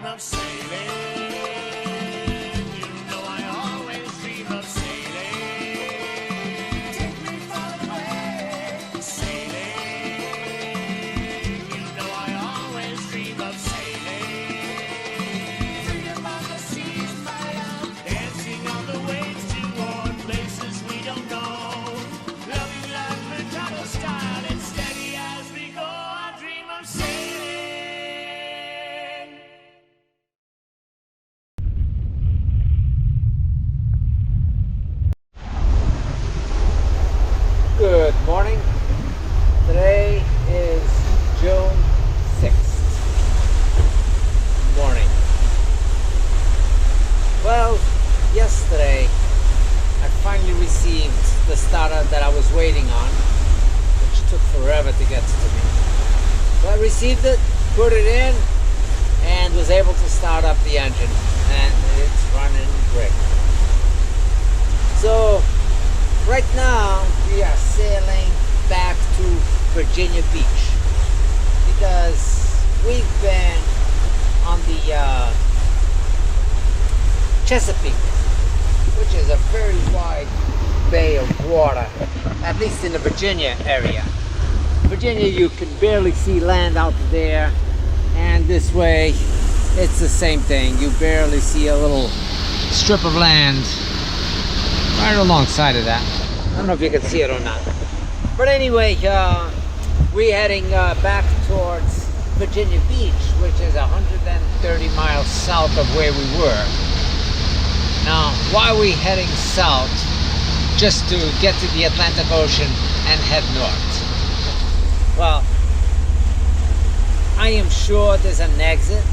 dream of sailing. You know I always dream of sailing. Take me far away, sailing. You know I always dream of sailing. Freedom on the seas, my love. Dancing on the waves to warm places we don't know. Loving life Furtado style, it's steady as we go. I dream of sailing. Good morning. Today is June 6th. Morning. Well, yesterday I finally received the starter that I was waiting on, which took forever to get to me. So I received it, put it in, and was able to start up the engine, and it's running great. So right now we are sailing back to Virginia Beach because we've been on the Chesapeake, which is a very wide bay of water, at least in the Virginia area. Virginia, you can barely see land out there, and this way it's the same thing. You barely see a little strip of land right alongside of that. I don't know if you can see it or not. But anyway, we're heading back towards Virginia Beach, which is 130 miles south of where we were. Now, why are we heading south? Just to get to the Atlantic Ocean and head north. Well, I am sure there's an exit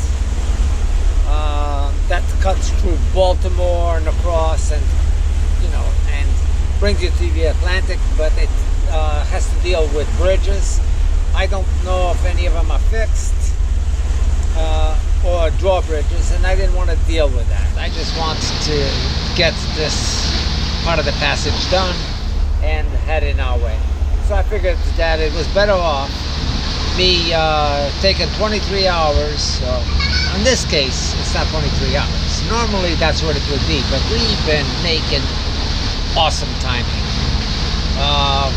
that cuts through Baltimore and across, and and brings you to the Atlantic, but it has to deal with bridges. I don't know if any of them are fixed or drawbridges, and I didn't want to deal with that. I just want to get this part of the passage done and head in our way. So I figured that it was better off me taking 23 hours. So in this case, it's not 23 hours. Normally that's what it would be, but we've been making awesome timing.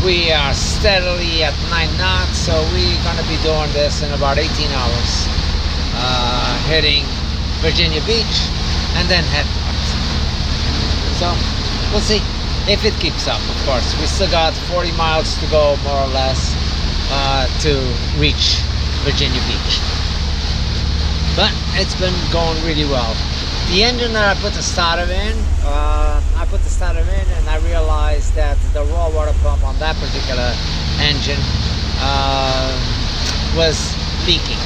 We are steadily at 9 knots, so we're going to be doing this in about 18 hours. Hitting Virginia Beach and then head north. So we'll see if it keeps up, of course. We still got 40 miles to go, more or less, to reach Virginia Beach. But it's been going really well. The engine that I put the starter in, and I realized that the raw water pump on that particular engine was leaking.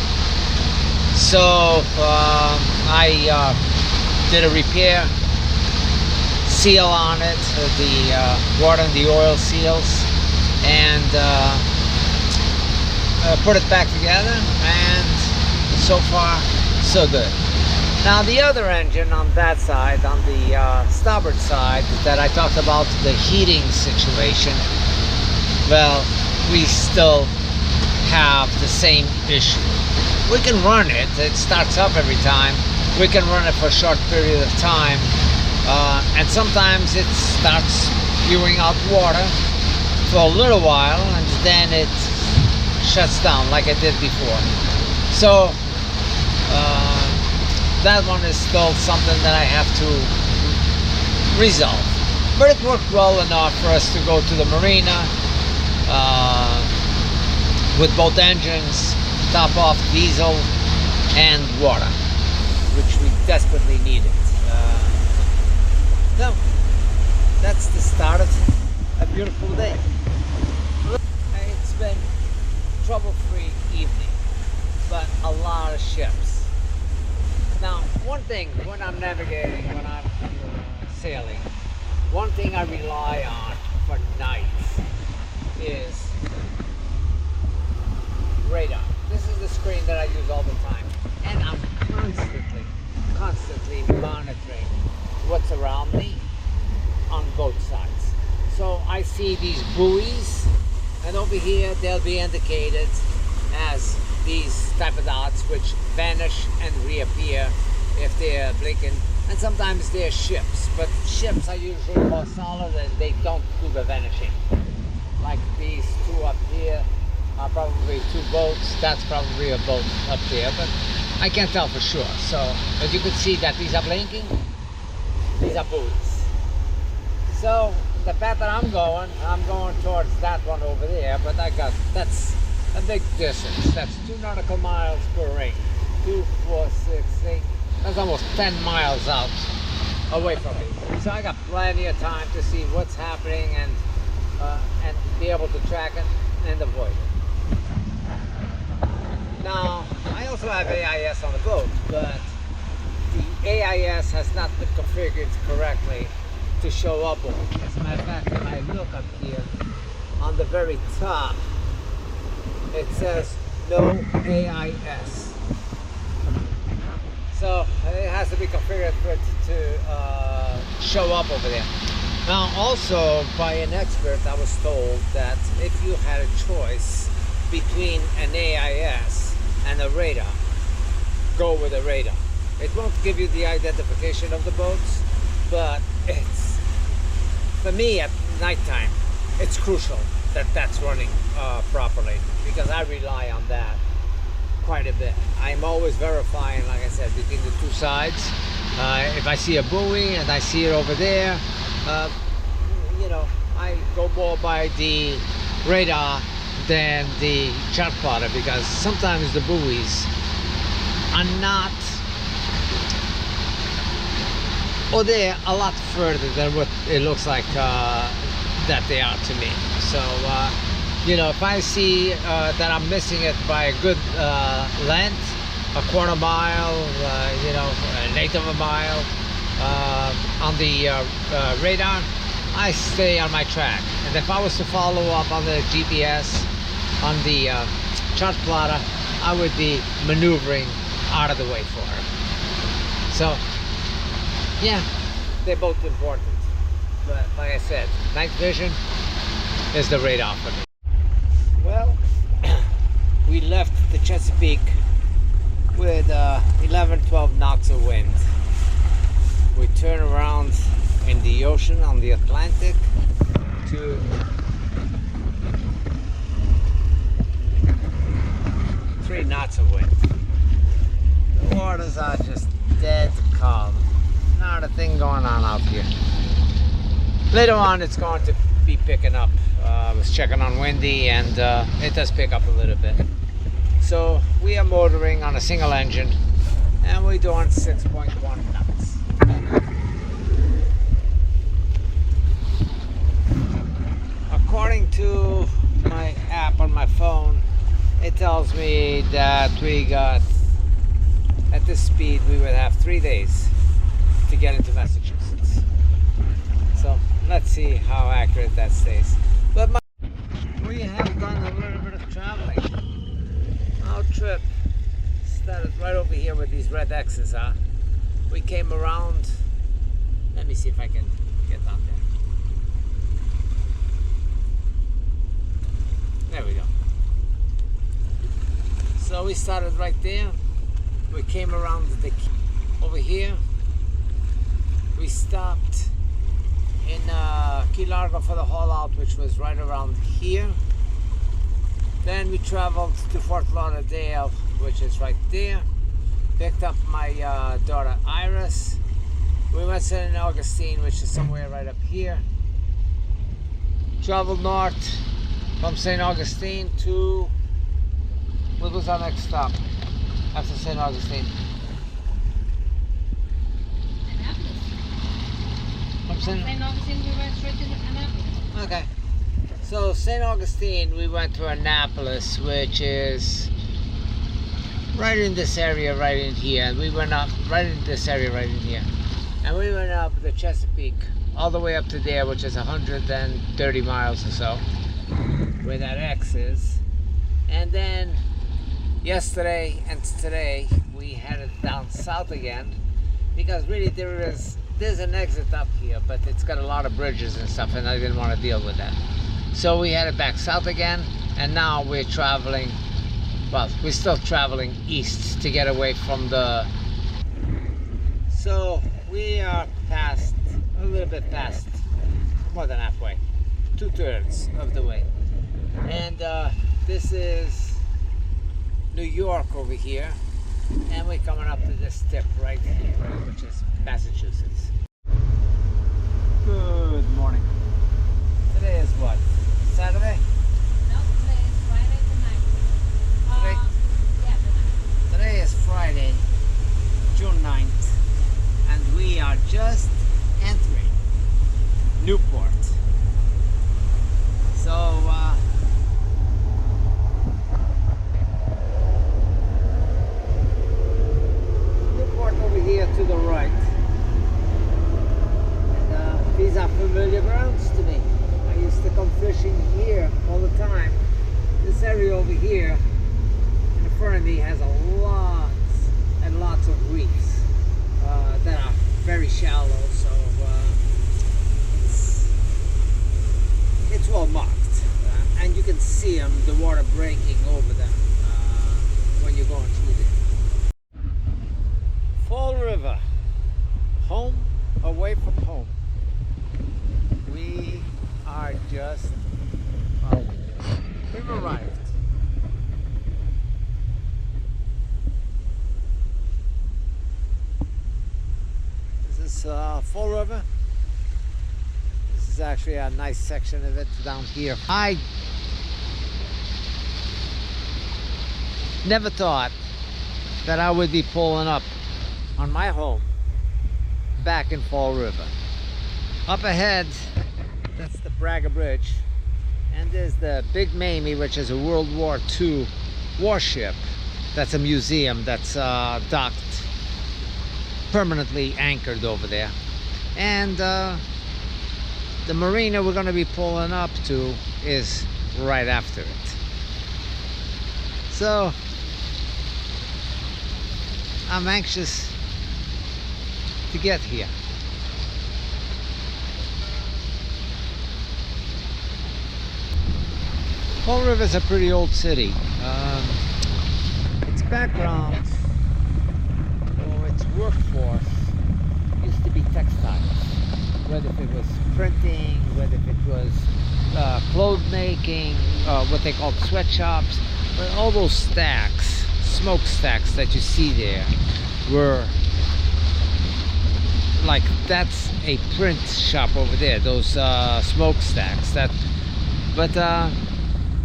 So I did a repair, seal on it, the water and the oil seals, and put it back together, and so far so good. Now the other engine on that side, on the starboard side, that I talked about, the heating situation, well, we still have the same issue. We can run it, it starts up every time. We can run it for a short period of time, and sometimes it starts spewing out water for a little while, and then it shuts down like it did before. So that one is still something that I have to resolve. But it worked well enough for us to go to the marina with both engines, top off diesel and water, which we desperately needed. So that's the start of a beautiful day. It's been trouble-free evening, but a lot of ships. Now, one thing when I'm navigating, when I'm sailing, one thing I rely on for nights is radar. This is the screen that I use all the time, and I'm constantly monitoring what's around me on both sides. So I see these buoys, and over here they'll be indicated, has these type of dots which vanish and reappear if they're blinking, and sometimes they're ships, but ships are usually more solid and they don't do the vanishing. Like these two up here are probably two boats. That's probably a boat up there, but I can't tell for sure. So, as you can see that these are blinking, these are buoys. So the path that I'm going towards that one over there, but that's a big distance. That's 2 nautical miles per ring. 2, 4, 6, 8. That's almost 10 miles out away from me. So I got plenty of time to see what's happening and be able to track it and avoid it. Now, I also have AIS on the boat, but the AIS has not been configured correctly to show up on it. As a matter of fact, if I look up here on the very top, it says no AIS. So it has to be configured for it to show up over there. Now, also by an expert, I was told that if you had a choice between an AIS and a radar, go with a radar. It won't give you the identification of the boats, but it's, for me at nighttime, it's crucial that that's running properly, because I rely on that quite a bit. I'm always verifying, like I said, between the two sides. If I see a buoy and I see it over there, you know, I go more by the radar than the chart plotter, because sometimes the buoys are not, or they're a lot further than what it looks like that they are to me. So you know, if I see that I'm missing it by a good length, a quarter mile, you know, an eighth of a mile on the radar, I stay on my track. And if I was to follow up on the GPS, on the chart plotter, I would be maneuvering out of the way for her. So, yeah, they're both important. But like I said, night vision is the radar for me. Well, we left the Chesapeake with 11-12 knots of wind. We turn around in the ocean on the Atlantic to 3 knots of wind. The waters are just dead calm. Not a thing going on out here. Later on, it's going to be picking up. I was checking on windy, and it does pick up a little bit. So we are motoring on a single engine, and we're doing 6.1 knots. According to my app on my phone, it tells me that we got, at this speed, we would have 3 days to get into Massachusetts. So let's see how accurate that stays. But we have done a little bit of traveling. Our trip started right over here with these red X's, huh? We came around, let me see if I can get down there. There we go. So we started right there. We came around the over here. We stopped in Key Largo for the haul out, which was right around here. Then we traveled to Fort Lauderdale, which is right there. Picked up my daughter Iris. We went to St. Augustine, which is somewhere right up here. Traveled north from St. Augustine to, what was our next stop after St. Augustine? From St. Augustine, we went straight to Annapolis. Okay. So St. Augustine, we went to Annapolis, which is right in this area, right in here. And we went up right in this area, right in here. And we went up the Chesapeake all the way up to there, which is 130 miles or so, where that X is. And then yesterday and today we headed down south again, because really there's an exit up here, but it's got a lot of bridges and stuff, and I didn't want to deal with that. So we headed back south again, and now we're traveling Well, we're still traveling east to get away from the... So we are past, a little bit past, more than halfway, 2/3 of the way. And this is New York over here. And we're coming up to this tip right here, which is Massachusetts. Good morning. Today is what? Saturday? No, today is Friday tonight. Today? Yeah, tonight. Today is Friday, June 9th, and we are just entering Newport. So, Newport over here to the right. And these are familiar grounds to me. I used to come fishing here all the time. This area over here in front of me has a lots and lots of reefs that are very shallow, so it's well marked, and you can see them, the water breaking over them when you're going through there. Fall River, home away from home. We are just, we've arrived. This is Fall River. This is actually a nice section of it down here. I never thought that I would be pulling up on my home back in Fall River. Up ahead, that's the Braga Bridge, and there's the Big Mamie, which is a World War II warship. That's a museum that's docked, permanently anchored over there. And the marina we're going to be pulling up to is right after it. So I'm anxious to get here. Fall River is a pretty old city. Its background, or its workforce, used to be textiles. Whether it was printing, whether it was clothes making, what they called sweatshops, but all those stacks, smokestacks that you see there, were like, that's a print shop over there. Those smokestacks.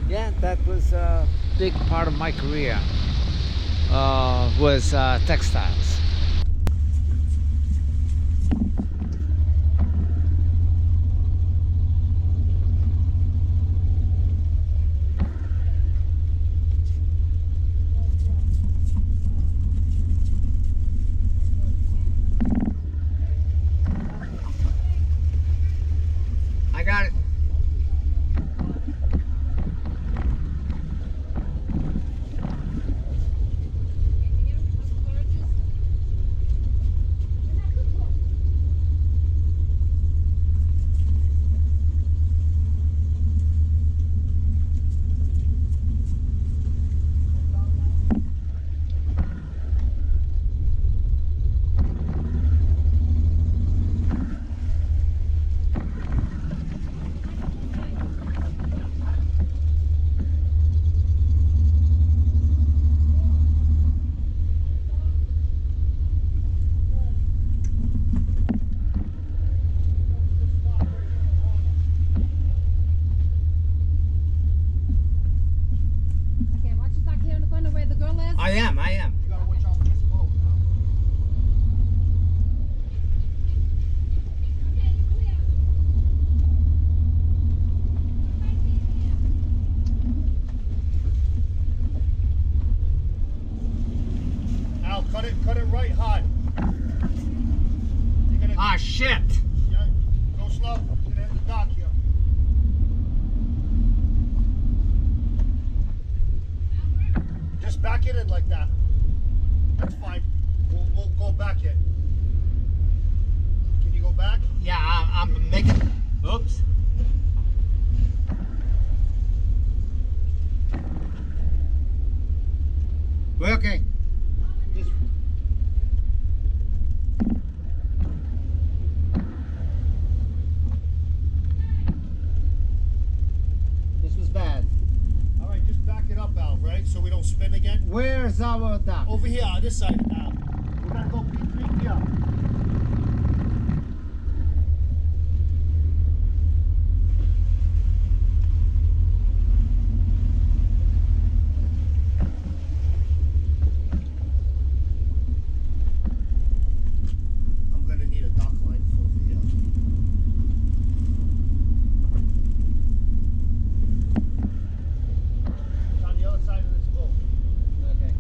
Yeah, that was a big part of my career. Was textiles. I got it. I am. You gotta watch out for this boat. Al, cut it right hard. You're gonna, Ah, shit! yeah, go slow. You're gonna hit the dock here. Just back it in like that. That's fine. We'll go back in. Can you go back? Yeah, I'm making... Oops. We're okay. Just... This was bad. All right, just back it up, Al, right? So we don't spin again. Where's our dock? Over here, on this side, Al. We gotta go P3 here. I'm gonna need a dock line over here. It's on the other side of this boat. Okay.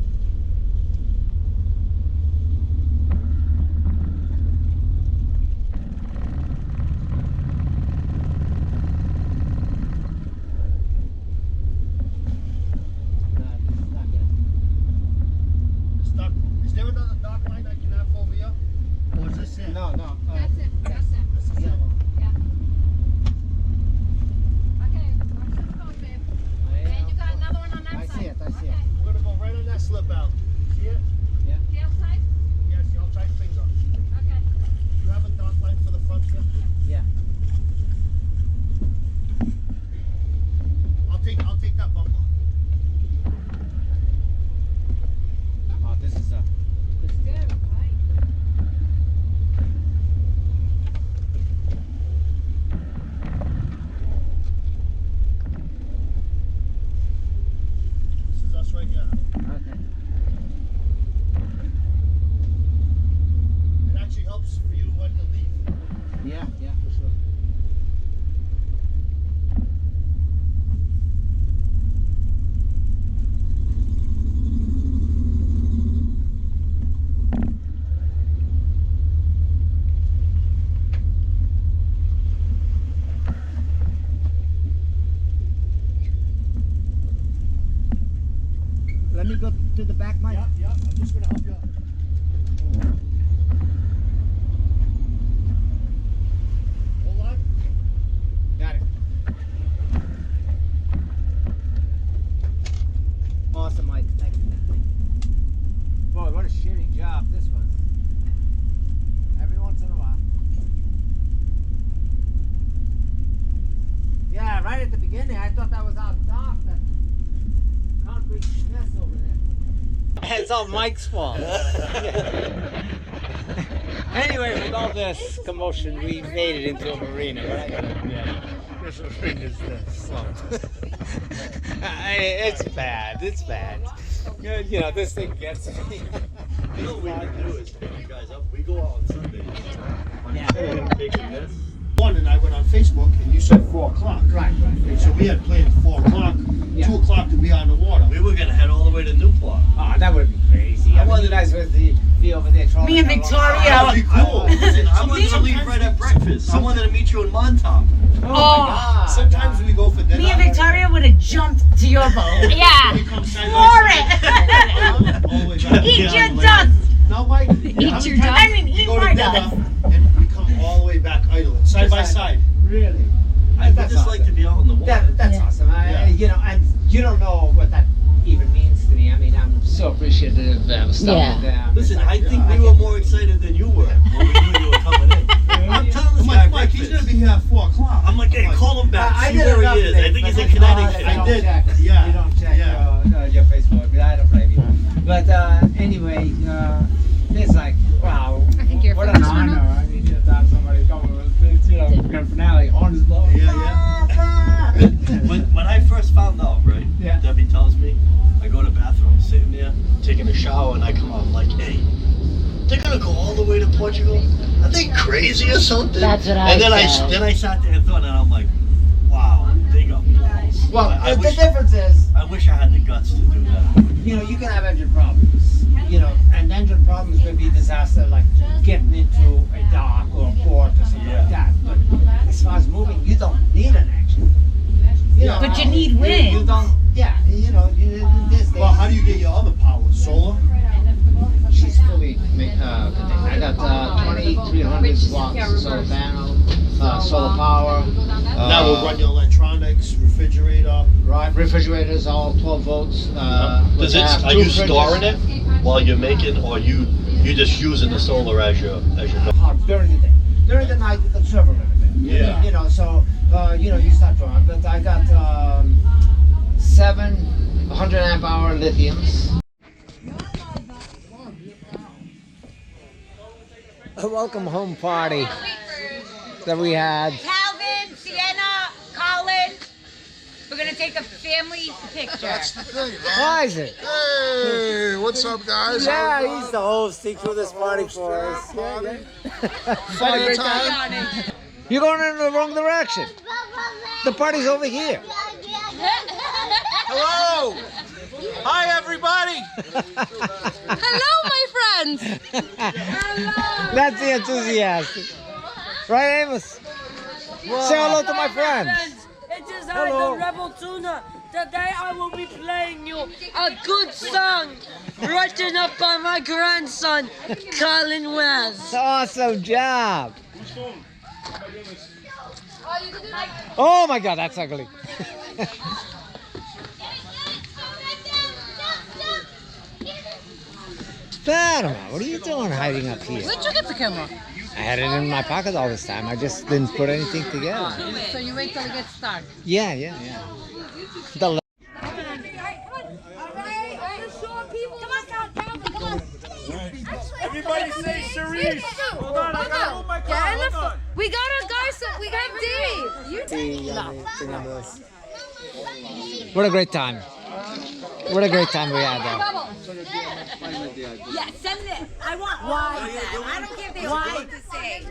No, this is not good. It's dock. Is there another dock line I can have over here? Or is this it? No, no. That's it. That's it. This is Yeah. it. Yeah. Okay. Watch this phone, babe. And you got another one on that I side. see it, I see it. Okay. We're gonna go right on that slip out. See it? The outside? Yes, the outside finger. Okay. You have a dock line for the front here? Yeah. I'll take that bumper. Oh, this is a. Good. Right. This is us right here. Okay. It actually helps for you when to leave. Yeah, yeah, for sure. Let me go to the back, Mike. Yeah, yeah, I'm just gonna help you out. Hold on. Got it. Awesome, Mike. Thank you. Boy, what a shitty job this was. Every once in a while. Yeah, right at the beginning, I thought that was our dock. That concrete mess over there. It's all Mike's fault. Anyway, with all this commotion, we made it into a marina, right? Yeah. This thing is this. It's bad. It's bad. You know, this thing gets me. You know what we can do is pick you guys up. We go out on Sundays. Yeah. Taking this. One and I went on Facebook and you said 4 o'clock. Right, right. And so we had planned 4 o'clock, Yeah. 2 o'clock to be on the water. We were gonna head all the way to Newport. Oh, that would be crazy. I want you guys would be over there trolling. Me and around. Victoria. That would be cool. Listen, I wanted to Sometimes leave right at breakfast. I wanted to meet you in Montauk. Oh, my God. Sometimes we go for dinner. Me and Victoria would have jumped to your boat. Yeah. We come side Floor by side. All the way back. Eat Yeah, your like- dust. No, Mike. Eat your dust. I mean, We eat go to my dinner dust. and we come all the way back idling, side by side. Really? I would That's just like awesome. to be out on the water. That's Yeah. awesome. Yeah. You know, and you don't know what that even means to me. I mean, I'm so appreciative of stuff Yeah. like that. Listen, It's I like, think I we get- were more excited than you were when we knew you were coming in. I'm telling this guy Mike, he's gonna breakfast. be here at 4 o'clock. I'm like, hey, call him back. I See did where enough he is. things, I think he's but in I Connecticut. don't did. check. Yeah. You don't check Yeah. your Facebook. I don't blame you. But anyway, it's like, wow, I think you're what an finished, Myrna. honor. I mean, just have somebody coming with this, you know, grand finale, horns blowing. Yeah, When I first found out, right? Yeah. Debbie tells me, I go to the bathroom, I'm sitting there, taking a shower, and I come out like, hey, they're gonna go all the way to Portugal? Are they crazy or something? That's what I And then said. I sat there and thought, and I'm like, wow, they got balls. Well, I the wish difference is, I wish I had the guts to do that. you know, you can have engine problems, you know, and engine problems could be disaster like getting into a dock or a port or something like that. But as far as moving, you don't need an engine. You know, But you need You wind. don't, yeah, you know, in this day. Well, how do you get your other power? Solar? She's fully contained. I got 2,300 watts solar panel, solar power. That will run your electronics, refrigerators. refrigerator. Right, refrigerators all 12 volts. Does it? Are you storing it while you're making, or you just using the solar as your? During the day. During the night, the server a little bit. Yeah. You know, so you start drawing. But I got 7 100 amp hour lithiums. A welcome home party that we had. Calvin, Sienna, Colin. We're gonna take a family picture. That's the thing, huh? Isaac. Hey, what's up, guys? Yeah, he's the host. He threw this party for us. Party. Had a great time. You're going in the wrong direction. The party's over here. Hello! Hi, everybody! Hello, my friends. That's the enthusiastic. Right, Amos? Say hello to my friends. It is I, the Rebel Tuna. Today I will be playing you a good song written up by my grandson, Colin West. Awesome job. Oh my God, that's ugly. Fatima, what are you doing hiding up here? Where'd you get the camera? I had it in my pocket all this time. I just didn't put anything together. So you wait till it gets dark. Yeah. The Everybody say Sharice! Hold on, I gotta move my car. Hold on. We gotta go. We got Dave. What a great time. What a great time we had there. Yeah, send it. I want why. I don't care if they want to say.